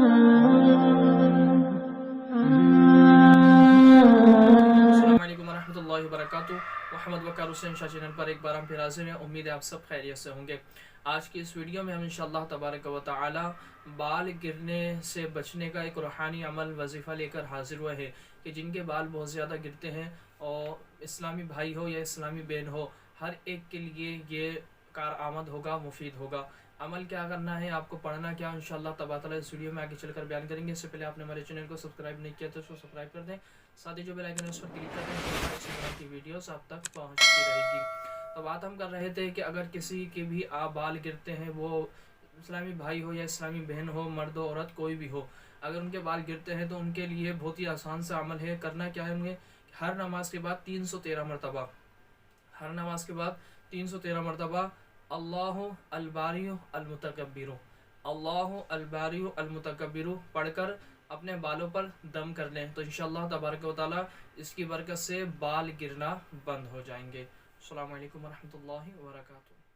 अस्सलामुअलैकुम वरहमतुल्लाहि वबरकातुहू। मोहम्मद वकार हुसैन शाह चैनल पर एक बार हम फिर हाजिर हैं। उम्मीद है आप सब खैरियत से होंगे। आज की इस वीडियो में हम इंशाअल्लाह तबारक व तआला बाल गिरने से बचने का एक रूहानी अमल वजीफ़ा लेकर हाजिर हुए हैं कि जिनके बाल बहुत ज़्यादा गिरते हैं और इस्लामी भाई हो या इस्लामी बहन हो, हर एक के लिए ये कारआमद होगा, मुफीद होगा। अमल क्या करना है, आपको पढ़ना क्या, इंशाअल्लाह तबारक तआला इस वीडियो में आगे चलकर बयान करेंगे। इससे पहले आपने हमारे चैनल को सब्सक्राइब नहीं किया तो उसको सब्सक्राइब कर दें, साथ ही जो बेल आइकन है उस पर क्लिक कर दें तो इसी तरह की वीडियोस आप तक पहुंचती रहेगी। तो बात हम कर रहे थे कि अगर किसी के भी बाल गिरते हैं, वो इस्लामी भाई हो या इस्लामी बहन हो, मर्द हो औरत कोई भी हो, अगर उनके बाल गिरते हैं तो उनके लिए बहुत ही आसान सा अमल है। करना क्या है, उन्हें हर नमाज के बाद 313 मरतबा, हर नमाज के बाद 313 मरतबा अल्लाहु अलबारियु अलमुतकब्बिरु, अल्लाहु अलबारियु अलमुतकब्बिरु पढ़कर अपने बालों पर दम कर लें तो इंशाअल्लाह तबारक व तआला इसकी बरकत से बाल गिरना बंद हो जाएंगे। अस्सलामु अलैकुम वरहमतुल्लाहि वबरकातुहू।